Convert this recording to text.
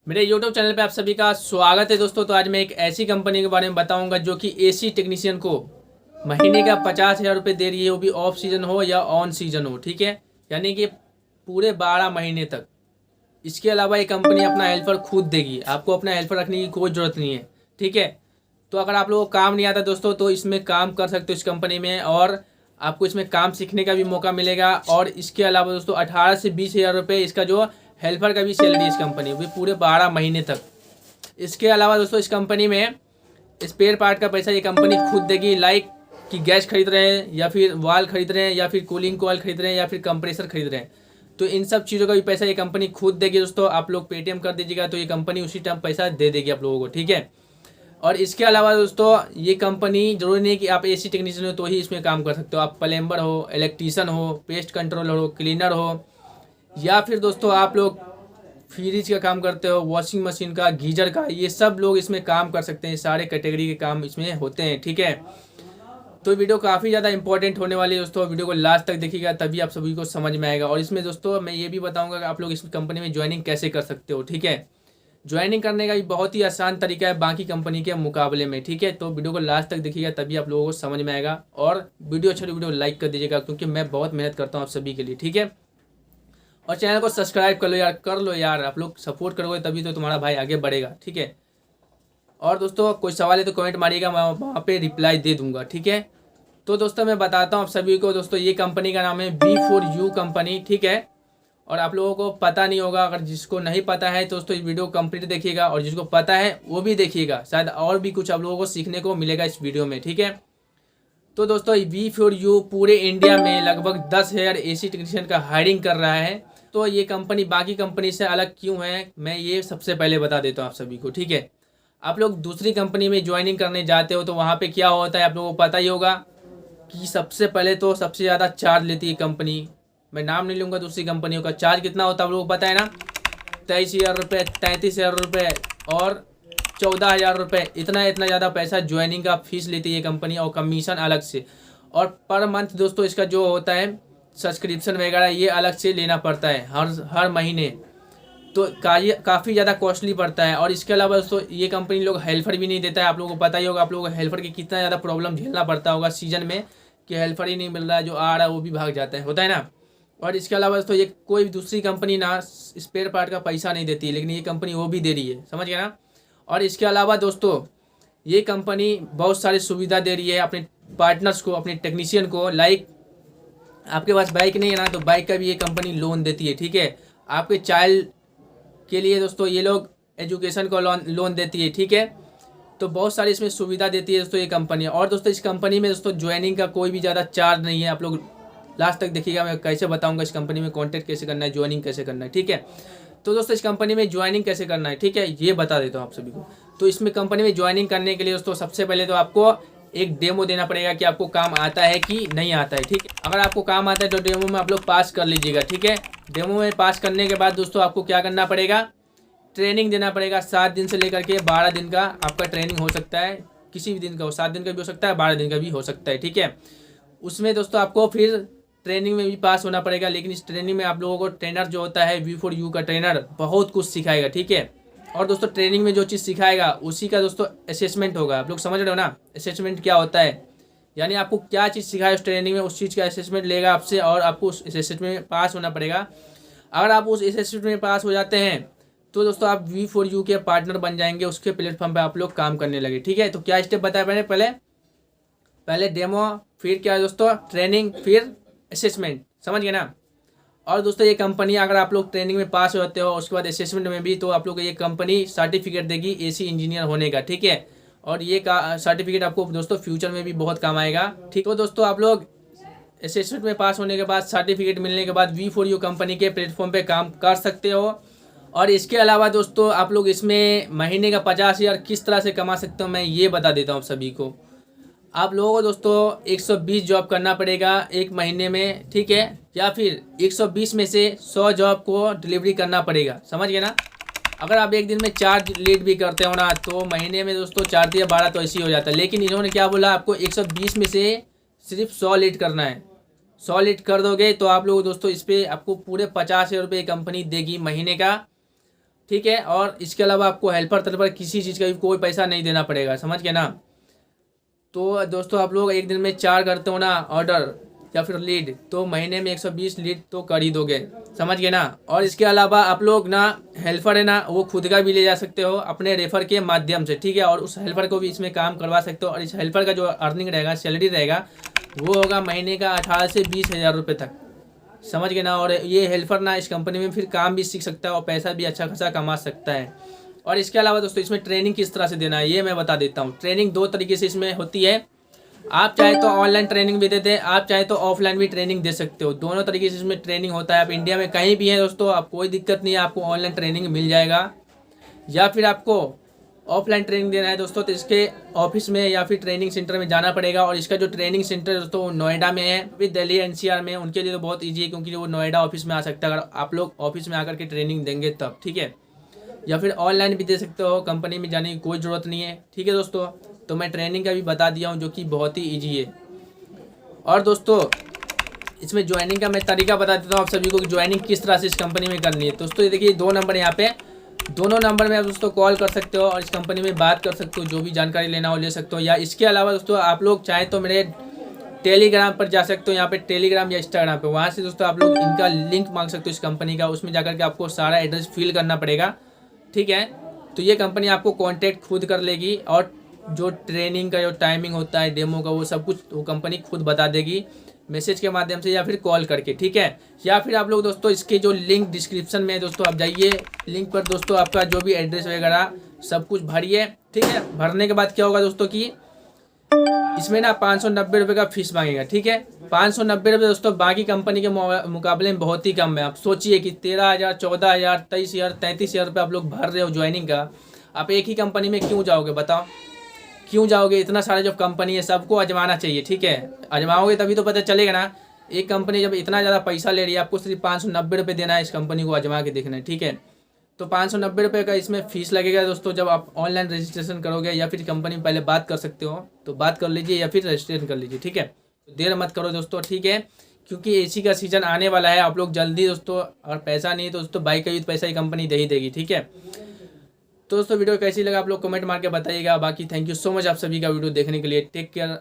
मेरे YouTube channel पे आप सभी का स्वागत है दोस्तों। तो आज मैं एक ऐसी कंपनी के बारे में बताऊंगा जो कि एसी टेक्नीशियन को महीने का 50,000 रुपये दे रही है, वो भी ऑफ सीजन हो या ऑन सीजन हो। ठीक है, यानी कि पूरे 12 महीने तक। इसके अलावा ये कंपनी अपना हेल्पर खुद देगी, आपको अपना हेल्पर रखने की कोई ज़रूरत नहीं है। ठीक है, तो अगर आप लोगों को काम नहीं आता दोस्तों तो इसमें काम कर सकते हो इस कंपनी में, और आपको इसमें काम सीखने का भी मौका मिलेगा। और इसके अलावा दोस्तों 18 से 20,000 रुपये इसका जो हेल्पर का भी सैलरी इस कंपनी में पूरे 12 महीने तक। इसके अलावा दोस्तों इस कंपनी में स्पेयर पार्ट का पैसा ये कंपनी खुद देगी। लाइक कि गैस खरीद रहे हैं या फिर वाल खरीद रहे हैं या फिर कूलिंग कॉयल खरीद रहे हैं या फिर कंप्रेसर खरीद रहे हैं, तो इन सब चीज़ों का भी पैसा ये कंपनी खुद देगी दोस्तों। आप लोग पेटीएम कर दीजिएगा तो ये कंपनी उसी टाइम पैसा दे देगी आप लोगों को। ठीक है, और इसके अलावा दोस्तों ये कंपनी जरूरी नहीं कि आप एसी टेक्नीशियन हो तो ही इसमें काम कर सकते हो। आप प्लम्बर हो, इलेक्ट्रीशियन हो, पेस्ट कंट्रोलर हो, क्लीनर हो, या फिर दोस्तों आप लोग फ्रिज का काम करते हो, वॉशिंग मशीन का, गीजर का, ये सब लोग इसमें काम कर सकते हैं। सारे कैटेगरी के काम इसमें होते हैं। ठीक है, तो वीडियो काफ़ी ज़्यादा इंपॉर्टेंट होने वाली है दोस्तों। वीडियो को लास्ट तक देखिएगा तभी आप सभी को समझ में आएगा। और इसमें दोस्तों मैं ये भी बताऊंगा कि आप लोग इस कंपनी में ज्वाइनिंग कैसे कर सकते हो। ठीक है, ज्वाइनिंग करने का भी बहुत ही आसान तरीका है बाकी कंपनी के मुकाबले में। ठीक है, तो वीडियो को लास्ट तक देखिएगा तभी आप लोगों को समझ में आएगा। और वीडियो अच्छा वीडियो लाइक कर दीजिएगा क्योंकि मैं बहुत मेहनत करता हूँ आप सभी के लिए। ठीक है, और चैनल को सब्सक्राइब कर लो यार, आप लोग सपोर्ट करोगे तभी तो तुम्हारा भाई आगे बढ़ेगा। ठीक है, और दोस्तों कोई सवाल है तो कमेंट मारिएगा, मैं वहाँ पे रिप्लाई दे दूंगा। ठीक है, तो दोस्तों मैं बताता हूँ आप सभी को दोस्तों, ये कंपनी का नाम है V4U कंपनी। ठीक है, और आप लोगों को पता नहीं होगा, अगर जिसको नहीं पता है तो दोस्तों इस वीडियो कंप्लीट देखिएगा, और जिसको पता है वो भी देखिएगा, शायद और भी कुछ आप लोगों को सीखने को मिलेगा इस वीडियो में। ठीक है, तो दोस्तों V4U पूरे इंडिया में लगभग 10,000 एसी टेक्नीशियन का हायरिंग कर रहा है। तो ये कंपनी बाकी कंपनी से अलग क्यों है, मैं ये सबसे पहले बता देता हूँ आप सभी को। ठीक है, आप लोग दूसरी कंपनी में ज्वाइनिंग करने जाते हो तो वहाँ पे क्या होता है आप लोगों को पता ही होगा कि सबसे पहले तो सबसे ज़्यादा चार्ज लेती है कंपनी। मैं नाम नहीं लूँगा दूसरी कंपनियों का। चार्ज कितना होता है आप लोगों को पता है ना, 23,000 रुपये, 33,000 रुपये और 14,000 रुपये। इतना ज़्यादा पैसा ज्वाइनिंग का फीस लेती है कंपनी, और कमीशन अलग से। और पर मंथ दोस्तों इसका जो होता है सब्सक्रिप्शन वगैरह ये अलग से लेना पड़ता है हर महीने। तो काफ़ी ज़्यादा कॉस्टली पड़ता है। और इसके अलावा दोस्तों ये कंपनी लोग हेल्पर भी नहीं देता है। आप लोगों को पता ही होगा, आप लोगों को हेल्पर की कितना ज़्यादा प्रॉब्लम झेलना पड़ता होगा सीजन में, कि हेल्पर ही नहीं मिल रहा है, जो आ रहा है वो भी भाग जाता है, होता है ना। और इसके अलावा दोस्तों ये कोई दूसरी कंपनी ना स्पेयर पार्ट का पैसा नहीं देती है, लेकिन ये कंपनी वो भी दे रही है, समझ गए ना। और इसके अलावा दोस्तों ये कंपनी बहुत सारी सुविधा दे रही है अपने पार्टनर्स को, अपने टेक्नीशियन को। लाइक आपके पास बाइक नहीं है ना, तो बाइक का भी ये कंपनी लोन देती है। ठीक है, आपके चाइल्ड के लिए दोस्तों ये लोग एजुकेशन को लोन देती है। ठीक है, तो बहुत सारी इसमें सुविधा देती है दोस्तों ये कंपनी। और दोस्तों इस कंपनी में दोस्तों ज्वाइनिंग का कोई भी ज़्यादा चार्ज नहीं है। आप लोग लास्ट तक देखिएगा, मैं कैसे बताऊंगा इस कंपनी में कॉन्टैक्ट कैसे करना है, ज्वाइनिंग कैसे करना है। ठीक है, तो दोस्तों इस कंपनी में ज्वाइनिंग कैसे करना है, ठीक है, ये बता देता हूँ आप सभी को। तो इसमें कंपनी में ज्वाइनिंग करने के लिए दोस्तों सबसे पहले तो आपको एक डेमो देना पड़ेगा कि आपको काम आता है कि नहीं आता है। ठीक है, अगर आपको काम आता है तो डेमो में आप लोग पास कर लीजिएगा। ठीक है, डेमो में पास करने के बाद दोस्तों आपको क्या करना पड़ेगा, ट्रेनिंग देना पड़ेगा। 7 दिन से लेकर के 12 दिन का आपका ट्रेनिंग हो सकता है, किसी भी दिन का हो, 7 दिन का भी हो सकता है, 12 दिन का भी हो सकता है। ठीक है, उसमें दोस्तों आपको फिर ट्रेनिंग में भी पास होना पड़ेगा। लेकिन इस ट्रेनिंग में आप लोगों को ट्रेनर जो होता है V4U का ट्रेनर बहुत कुछ सिखाएगा। ठीक है, और दोस्तों ट्रेनिंग में जो चीज़ सिखाएगा उसी का दोस्तों असेसमेंट होगा। आप लोग समझ रहे हो ना असेसमेंट क्या होता है, यानी आपको क्या चीज़ सिखाए उस ट्रेनिंग में, उस चीज़ का असेसमेंट लेगा आपसे, और आपको उस असेसमेंट में पास होना पड़ेगा। अगर आप उस असेसमेंट में पास हो जाते हैं तो दोस्तों आप V4U के पार्टनर बन जाएंगे, उसके प्लेटफॉर्म पर आप लोग काम करने लगे। ठीक है, तो क्या स्टेप बताया मैंने, पहले डेमो, फिर क्या दोस्तों ट्रेनिंग, फिर असेसमेंट, समझ गए ना। और दोस्तों ये कंपनी अगर आप लोग ट्रेनिंग में पास होते हो उसके बाद असेसमेंट में भी, तो आप लोग को ये कंपनी सर्टिफिकेट देगी एसी इंजीनियर होने का। ठीक है, और ये सर्टिफिकेट आपको दोस्तों फ्यूचर में भी बहुत काम आएगा। ठीक, तो दोस्तों आप लोग असेसमेंट में पास होने के बाद, सर्टिफिकेट मिलने के बाद V4U कंपनी के प्लेटफॉर्म पे काम कर सकते हो। और इसके अलावा दोस्तों आप लोग इसमें महीने का 50,000 किस तरह से कमा सकते हो, मैं ये बता देता हूँ सभी को। आप लोगों को दोस्तों 120 जॉब करना पड़ेगा एक महीने में। ठीक है, या फिर 120 में से 100 जॉब को डिलीवरी करना पड़ेगा, समझ गए ना। अगर आप एक दिन में 4 लीड भी करते हो ना, तो महीने में दोस्तों 4 या 12 तो ऐसे ही हो जाता है। लेकिन इन्होंने क्या बोला, आपको 120 में से सिर्फ 100 लीड करना है। 100 लीड कर दोगे तो आप लोग दोस्तों इस पर आपको पूरे 50,000 रुपये कंपनी देगी महीने का। ठीक है। और इसके अलावा आपको हेल्पर तलपर किसी चीज़ का भी कोई पैसा नहीं देना पड़ेगा, समझ गए ना। तो दोस्तों आप लोग एक दिन में 4 करते हो ना ऑर्डर या फिर लीड, तो महीने में 120 लीड तो कर ही दोगे, समझ गए ना। और इसके अलावा आप लोग ना हेल्पर है ना वो खुद का भी ले जा सकते हो अपने रेफर के माध्यम से, ठीक है। और उस हेल्पर को भी इसमें काम करवा सकते हो। और इस हेल्पर का जो अर्निंग रहेगा, सैलरी रहेगा, वो होगा महीने का 18 से 20 हज़ार रुपये तक, समझ गए ना। और ये हेल्पर ना इस कंपनी में फिर काम भी सीख सकता है और पैसा भी अच्छा खासा कमा सकता है। और इसके अलावा दोस्तों इसमें ट्रेनिंग किस तरह से देना है ये मैं बता देता हूँ। ट्रेनिंग 2 तरीके से इसमें होती है। आप चाहे तो ऑनलाइन ट्रेनिंग भी देते हैं, आप चाहे तो ऑफलाइन भी ट्रेनिंग दे सकते हो। दोनों तरीके से इसमें ट्रेनिंग होता है। आप इंडिया में कहीं भी हैं दोस्तों, आप कोई दिक्कत नहीं है, आपको ऑनलाइन ट्रेनिंग मिल जाएगा। या फिर आपको ऑफलाइन ट्रेनिंग देना है दोस्तों, तो इसके ऑफिस में या फिर ट्रेनिंग सेंटर में जाना पड़ेगा। और इसका जो ट्रेनिंग सेंटर दोस्तों नोएडा में है, फिर दिल्ली एनसीआर में। उनके लिए तो बहुत ईजी है क्योंकि वो नोएडा ऑफिस में आ सकता है अगर आप लोग ऑफिस में आकर के ट्रेनिंग देंगे तब, ठीक है। या फिर ऑनलाइन भी दे सकते हो, कंपनी में जाने की कोई ज़रूरत नहीं है, ठीक है दोस्तों। तो मैं ट्रेनिंग का भी बता दिया हूँ जो कि बहुत ही ईजी है। और दोस्तों इसमें ज्वाइनिंग का मैं तरीका बता देता हूँ आप सभी को कि ज्वाइनिंग किस तरह से इस कंपनी में करनी है। दोस्तों ये देखिए 2 नंबर यहाँ पे, दोनों नंबर में आप दोस्तों कॉल कर सकते हो और इस कंपनी में बात कर सकते हो, जो भी जानकारी लेना हो ले सकते हो। या इसके अलावा दोस्तों आप लोग चाहे तो मेरे टेलीग्राम पर जा सकते हो, यहाँ पे टेलीग्राम या इंस्टाग्राम पे, वहाँ से दोस्तों आप लोग इनका लिंक मांग सकते हो इस कंपनी का। उसमें जाकर के आपको सारा एड्रेस फिल करना पड़ेगा, ठीक है। तो ये कंपनी आपको कांटेक्ट खुद कर लेगी और जो ट्रेनिंग का जो टाइमिंग होता है डेमो का, वो सब कुछ वो कंपनी खुद बता देगी मैसेज के माध्यम से या फिर कॉल करके, ठीक है। या फिर आप लोग दोस्तों इसके जो लिंक डिस्क्रिप्शन में है दोस्तों, आप जाइए लिंक पर दोस्तों, आपका जो भी एड्रेस वगैरह सब कुछ भरिए, ठीक है। भरने के बाद क्या होगा दोस्तों कि इसमें ना 590 रुपये का फीस मांगेगा, ठीक है। 590 रुपये दोस्तों बाकी कंपनी के मुकाबले में बहुत ही कम है। आप सोचिए कि 13,000, 14,000, 23,000, 33,000 रुपये आप लोग भर रहे हो ज्वाइनिंग का। आप एक ही कंपनी में क्यों जाओगे बताओ, क्यों जाओगे? इतना सारा जो कंपनी है सबको आजमाना चाहिए, ठीक है। आजमाओगे तभी तो पता चलेगा ना। एक कंपनी जब इतना ज़्यादा पैसा ले रही है, आपको सिर्फ 590 रुपये देना है इस कंपनी को आजमा के देखना है, ठीक है। तो 590 रुपये का इसमें फ़ीस लगेगा दोस्तों। जब आप ऑनलाइन रजिस्ट्रेशन करोगे या फिर कंपनी में पहले बात कर सकते हो तो बात कर लीजिए या फिर रजिस्ट्रेशन कर लीजिए, ठीक है। तो देर मत करो दोस्तों, ठीक है, क्योंकि एसी का सीज़न आने वाला है। आप लोग जल्दी दोस्तों, और पैसा नहीं तो दोस्तों बाइक का भी पैसा ही कंपनी दे ही देगी, ठीक है। तो दोस्तों वीडियो कैसी लगा आप लोग कमेंट मार के बताइएगा। बाकी थैंक यू सो मच आप सभी का वीडियो देखने के लिए। Take care.